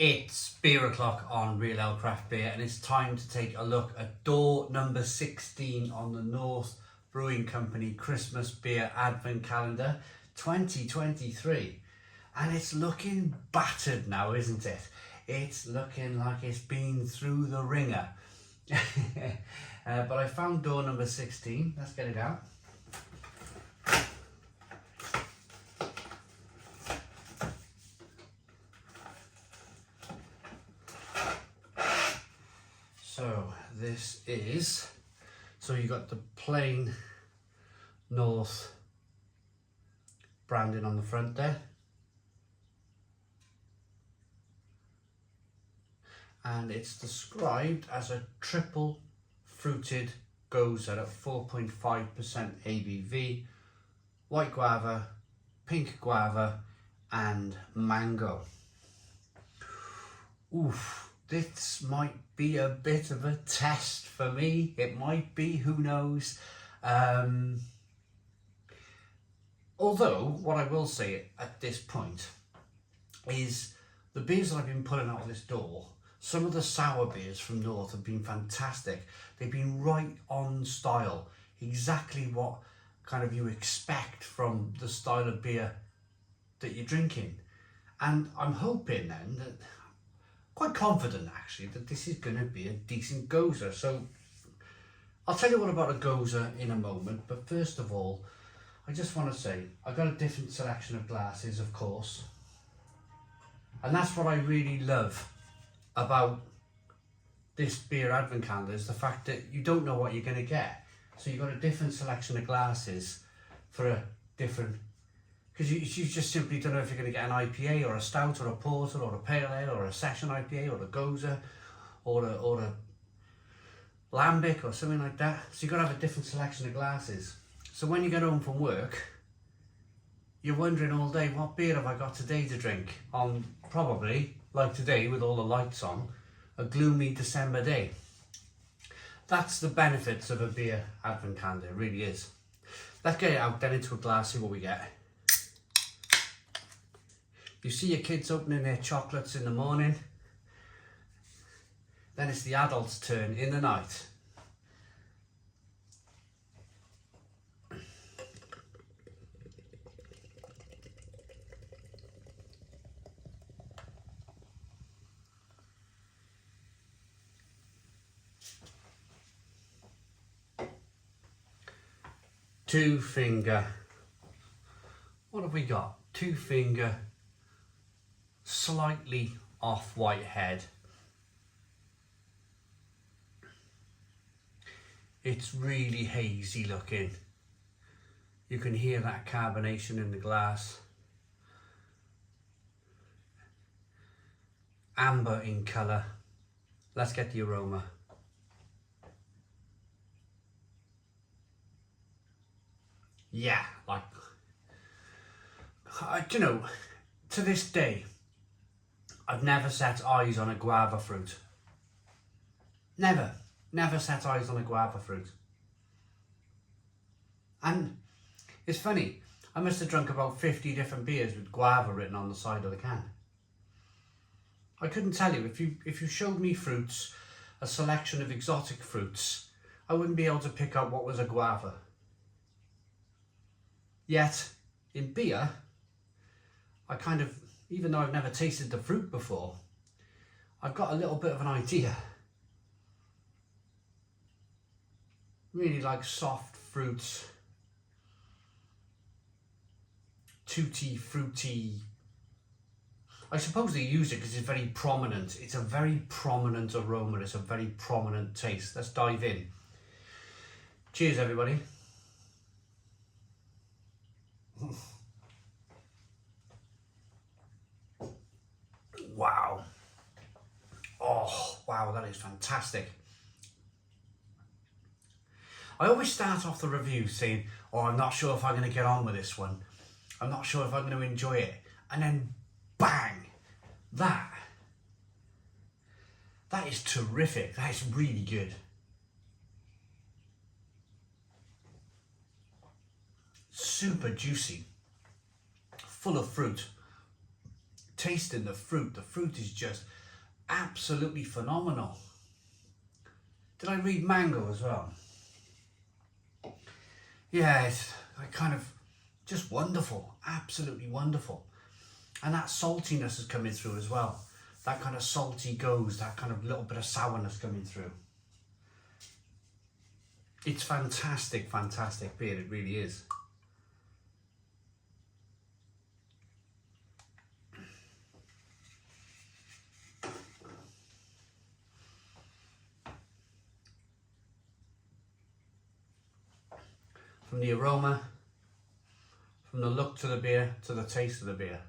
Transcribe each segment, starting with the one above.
It's beer o'clock on Real Ale Craft Beer, and it's time to take a look at door number 16 on the North Brewing Company Christmas Beer Advent Calendar 2023. And it's looking battered now, isn't it? It's looking like it's been through the ringer. But I found door number 16. Let's get it out. So this is, so you got the plain North branding on the front there. And it's described as a triple fruited Gose at 4.5% ABV, white guava, pink guava and mango. Oof, this might be a bit of a test for me. It might be, who knows. Although, what I will say at this point is the beers that I've been pulling out of this door, some of the sour beers from North have been fantastic. They've been right on style, exactly what kind of you expect from the style of beer that you're drinking. And I'm hoping then that, quite confident actually, that this is going to be a decent Gose. So I'll tell you what about a Gose in a moment, but first of all, I just want to say I've got a different selection of glasses, of course, and that's what I really love about this beer advent calendar, is the fact that you don't know what you're going to get. So you've got a different selection of glasses for a different, because you just simply don't know if you're going to get an IPA or a stout or a porter or a pale ale or a session IPA or a Gose or a lambic or something like that. So you've got to have a different selection of glasses. So when you get home from work, you're wondering all day, what beer have I got today to drink on, probably, like today with all the lights on, a gloomy December day. That's the benefits of a beer advent calendar, it really is. Let's get it out then into a glass, see what we get. You see your kids opening their chocolates in the morning, then it's the adults' turn in the night. Two finger, what have we got? Two finger, slightly off white head. It's really hazy looking. You can hear that carbonation in the glass. Amber in colour. Let's get the aroma. Yeah, like, you know, to this day, I've never set eyes on a guava fruit. Never set eyes on a guava fruit. And it's funny, I must have drunk about 50 different beers with guava written on the side of the can. I couldn't tell you, if you showed me fruits, a selection of exotic fruits, I wouldn't be able to pick out what was a guava. Yet, in beer, I kind of, even though I've never tasted the fruit before, I've got a little bit of an idea. Really like soft fruits, tutti fruity. I suppose they use it because it's very prominent. It's a very prominent aroma, it's a very prominent taste. Let's dive in. Cheers, everybody. Wow. Oh, wow, that is fantastic. I always start off the review saying, oh, I'm not sure if I'm going to get on with this one. I'm not sure if I'm going to enjoy it. And then, bang, that is terrific. That is really good. Super juicy, full of fruit, tasting the fruit is just absolutely phenomenal. Did I read mango as well? Yeah, it's kind of just wonderful, absolutely wonderful. And that saltiness is coming through as well. That kind of salty Gose, that kind of little bit of sourness coming through. It's fantastic, fantastic beer, it really is. From the aroma, from the look to the beer, to the taste of the beer.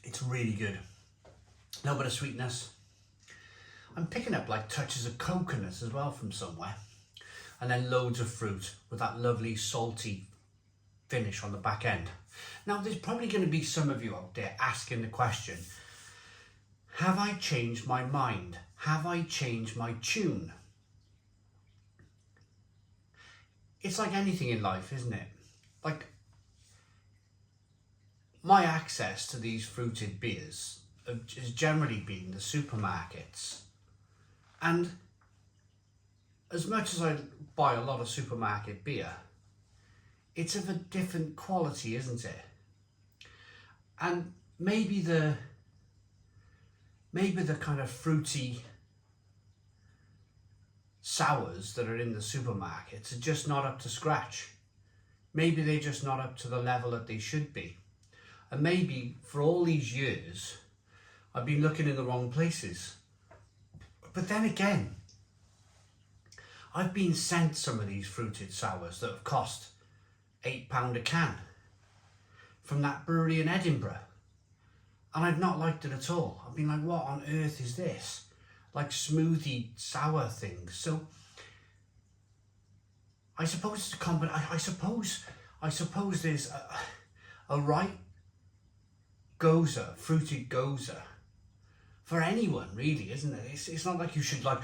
It's really good. A little bit of sweetness. I'm picking up like touches of coconut as well from somewhere. And then loads of fruit with that lovely salty finish on the back end. Now there's probably going to be some of you out there asking the question, have I changed my mind? Have I changed my tune? It's like anything in life, isn't it? Like, my access to these fruited beers has generally been the supermarkets. And as much as I buy a lot of supermarket beer, it's of a different quality, isn't it? And maybe the kind of fruity sours that are in the supermarkets are just not up to scratch. Maybe they're just not up to the level that they should be. And maybe for all these years, I've been looking in the wrong places. But then again, I've been sent some of these fruited sours that have cost £8 a can from that brewery in Edinburgh. And I've not liked it at all. I've been like, what on earth is this? Like smoothie sour things. So I suppose it's a combination. I suppose there's a right Gose, fruited Gose, for anyone really, isn't it? It's not like you should like,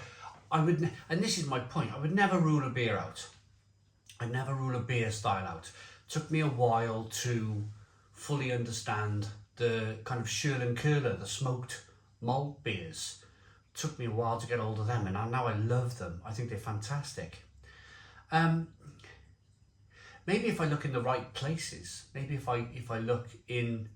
and this is my point, I would never rule a beer out. I'd never rule a beer style out. It took me a while to fully understand the kind of Curler, the smoked malt beers. Took me a while to get hold of them, and now I love them. I think they're fantastic. Maybe if I look in the right places, maybe if I look in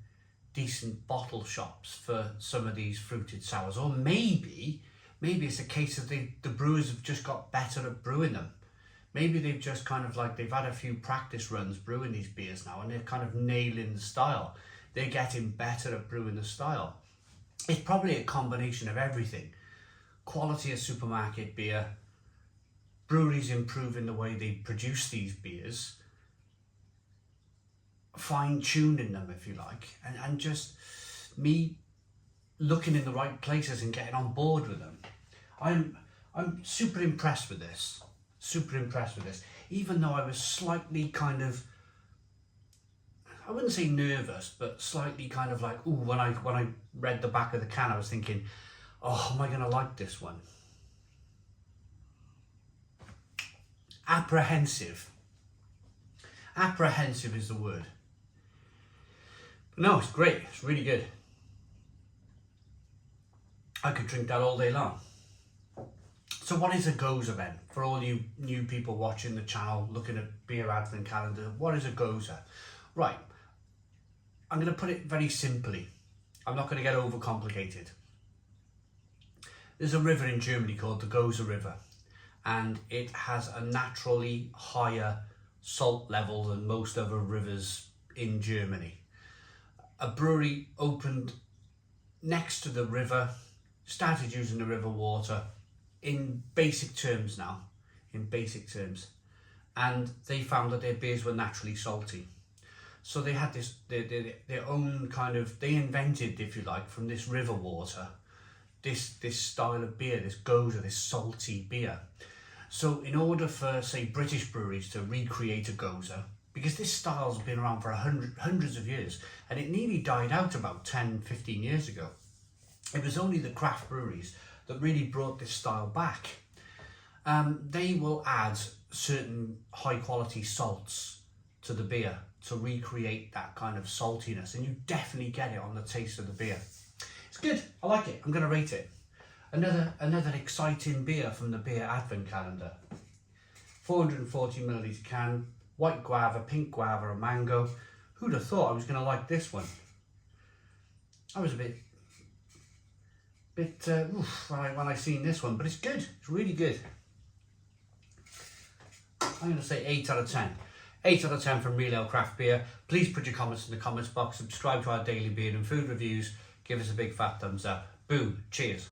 decent bottle shops for some of these fruited sours, or maybe it's a case of the brewers have just got better at brewing them. Maybe they've just kind of like, they've had a few practice runs brewing these beers now, and they're kind of nailing the style. They're getting better at brewing the style. It's probably a combination of everything. Quality of supermarket beer, breweries improving the way they produce these beers, fine-tuning them, if you like, and just me looking in the right places and getting on board with them. I'm super impressed with this. Even though I was slightly kind of, I wouldn't say nervous, but slightly kind of like, ooh, when I read the back of the can, I was thinking, oh, am I going to like this one? Apprehensive. Apprehensive is the word. But no, it's great. It's really good. I could drink that all day long. So what is a Gose then? For all you new people watching the channel, looking at beer advent calendar, what is a Gose? Right, I'm going to put it very simply. I'm not going to get overcomplicated. There's a river in Germany called the Gose River, and it has a naturally higher salt level than most other rivers in Germany. A brewery opened next to the river, started using the river water in basic terms, and they found that their beers were naturally salty. So they had this, their own kind of, they invented, if you like, from this river water, this style of beer, this Gose, this salty beer. So in order for, say, British breweries to recreate a Gose, because this style's been around for hundreds of years, and it nearly died out about 10, 15 years ago. It was only the craft breweries that really brought this style back. They will add certain high quality salts to the beer to recreate that kind of saltiness, and you definitely get it on the taste of the beer. It's good, I like it, I'm going to rate it. Another exciting beer from the beer advent calendar. 440 milliliter can, white guava, pink guava and mango. Who'd have thought I was going to like this one? I was a bit when I seen this one, but it's good, it's really good. I'm going to say 8 out of 10. 8 out of 10 from Real Ale Craft Beer. Please put your comments in the comments box, subscribe to our daily beer and food reviews, give us a big fat thumbs up. Boom, cheers.